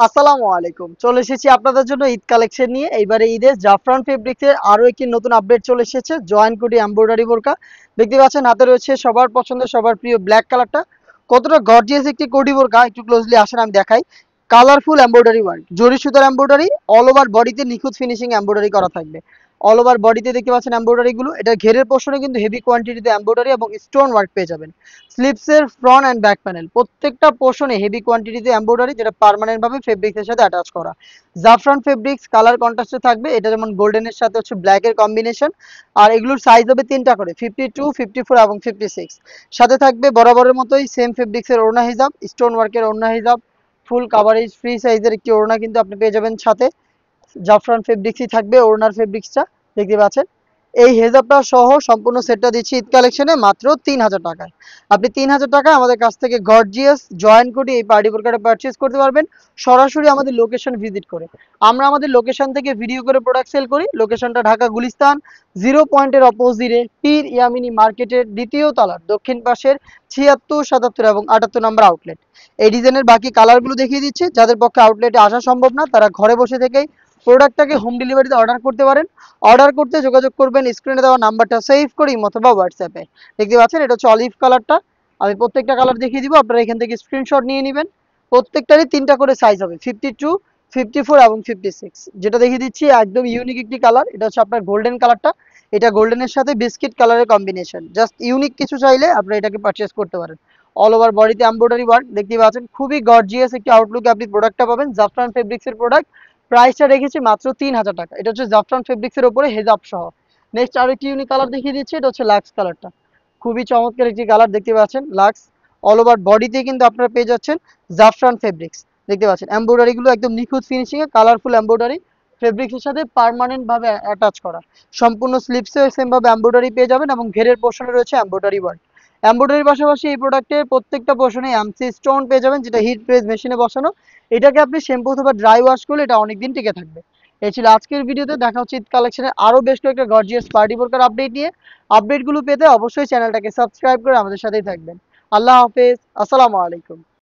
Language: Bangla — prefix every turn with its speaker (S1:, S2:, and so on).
S1: আসসালামু আলাইকুম। চলে এসেছি আপনাদের জন্য ঈদ কালেকশন নিয়ে। এইবারে ঈদে জাফরান ফেব্রিক্সের আরো একটি নতুন আপডেট চলে এসেছে। জয়েন্ট কোটি এমব্রয়ডারি বোরকা। দেখতে পাচ্ছেন হাতে রয়েছে সবার পছন্দের সবার প্রিয় ব্ল্যাক কালারটা। কতটা গর্জিয়াস একটি কোটি বোরকা একটু ক্লোজলি আসেন আমি দেখাই। কালারফুল এমব্রয়ডারি ওয়ার্ক, জরি সুতার এমব্রয়ডারি, অল ওভার বডিতে নিখুঁত ফিনিশিং এমব্রয়ডারি করা থাকবে। অল ওভার বডিতে দেখতে পাচ্ছেন এমব্রয়ডারি গুলো। এটা ঘেরের পোর্শনে কিন্তু হেভি কোয়ান্টিটিতে এমব্রয়ডারি এবং স্টোন ওয়ার্ক পেয়ে যাবেন। স্লিপসের ফ্রন্ট অ্যান্ড ব্যাক প্যানেল প্রত্যেকটা পোর্শনে হেভি কোয়ান্টিটিতে এমব্রয়ডারি, যেটা পার্মানেন্ট ভাবে ফেব্রিক্সের সাথে অ্যাটাচ করা। জাফরান ফেব্রিক্স কালার কন্ট্রাস্টে থাকবে। এটা যেমন গোল্ডেনের সাথে হচ্ছে ব্ল্যাকের কম্বিনেশন। আর এগুলোর সাইজ হবে তিনটা করে, 52, 54 এবং 56। সাথে থাকবে বরাবরের মতোই সেম ফেব্রিক্সের ওড়না হিজাব, স্টোন ওয়ার্কের ওড়না হিজাব, ফুল কাভারেজ ফ্রি সাইজের একটি ওড়না কিন্তু আপনি পেয়ে যাবেন সাথে। জাফরান ফেব্রিক্সই থাকবে ওড়নার ফেব্রিক্সটা, দেখতে পাচ্ছেন। এই হেজাবটা সহ সম্পূর্ণ সেটটা দিচ্ছি ঈদ কালেকশনে মাত্র 3000 টাকায়। আপনি 3000 টাকায় আমাদের কাছ থেকে গর্জিয়াস জয়েন কোটি এই পার্টি বোরকাটা পারচেজ করতে পারবেন সরাসরি আমাদের লোকেশন ভিজিট করে। আমরা আমাদের লোকেশন থেকে ভিডিও করে প্রোডাক্ট সেল করি। লোকেশনটা ঢাকা গুলিস্তান, 0 পয়েন্টের অপোজিটে পীর ইয়ামিনী মার্কেটের দ্বিতীয় তলার দক্ষিণ পাশের 76, 77 এবং 78 নম্বর আউটলেট। এই ডিজাইনের বাকি কালারগুলো দেখিয়ে দিচ্ছি। যাদের পক্ষে আউটলেটে আসা সম্ভব না তারা ঘরে বসে থেকেই প্রোডাক্টটাকে হোম ডেলিভারিতে অর্ডার করতে পারেন। অর্ডার করতে যোগাযোগ করবেন স্ক্রিনে দেওয়া নাম্বারটা সেভ করি অথবা হোয়াটসঅ্যাপে। দেখতে পাচ্ছেন এটা হচ্ছে অলিভ কালারটা। আমি প্রত্যেকটা কালার দেখিয়ে দিব, আপনারা এখান থেকে স্ক্রিনশট নিয়ে নেবেন। প্রত্যেকটারই তিনটা করে সাইজ হবে, 52, 54 এবং 56। যেটা দেখিয়ে দিচ্ছি একদম ইউনিক একটি কালার, এটা হচ্ছে আপনার গোল্ডেন কালারটা। এটা গোল্ডেনের সাথে বিস্কিট কালারের কম্বিনেশন, জাস্ট ইউনিক কিছু চাইলে আপনারা এটাকে পারচেস করতে পারেন। অল ওভার বডিতে এমব্রয়ডারি ওয়ার্ক দেখতে পাচ্ছেন, খুবই গর্জিয়াস একটি আউটলুকে আপনি প্রোডাক্টটা পাবেন। জাফরান ফেব্রিক্সের প্রোডাক্ট, প্রাইসটা রেখেছি মাত্র 3000 টাকা। এটা হচ্ছে জাফরান ফেব্রিক্সের উপরে হেজাব সহ। নেক্সট আরো একটি ইউনিক কালার দেখিয়ে দিচ্ছি, এটা হচ্ছে লাক্স কালারটা। খুবই চমৎকার একটি কালার দেখতে পাচ্ছেন, লাক্স। অল ওভার বডিতে কিন্তু আপনারা পেয়ে যাচ্ছেন জাফরান ফেব্রিক্স। দেখতে পাচ্ছেন এমব্রয়ডারি গুলো একদম নিখুঁত ফিনিশিং এ, কালারফুল এমব্রয়ডারি ফেব্রিক্সের সাথে পার্মানেন্ট ভাবে অ্যাটাচ করা। সম্পূর্ণ স্লিপসে সেম ভাবে এমব্রয়ডারি পেয়ে যাবেন এবং ঘেরের পোর্শনে রয়েছে এমব্রয়ডারি ওয়ার্ক। এমব্রয়ডারির পাশাপাশি এই প্রোডাক্টের প্রত্যেকটা পোর্শনে এমসি স্টোন পেয়ে যাবেন, যেটা হিট প্রেস মেশিনে বসানো। এটাকে আপনি শ্যাম্পু অথবা ড্রাই ওয়াশ করলে এটা অনেকদিন টিকে থাকবে। এই ছিল আজকের ভিডিওতে। দেখা হচ্ছে ঈদ কালেকশনের আরো বেশ কয়েকটা গর্জিয়াস পার্টি বোরকার আপডেট নিয়ে। আপডেটগুলো পেতে অবশ্যই চ্যানেলটাকে সাবস্ক্রাইব করে আমাদের সাথেই থাকবেন। আল্লাহ হাফেজ, আসসালামু আলাইকুম।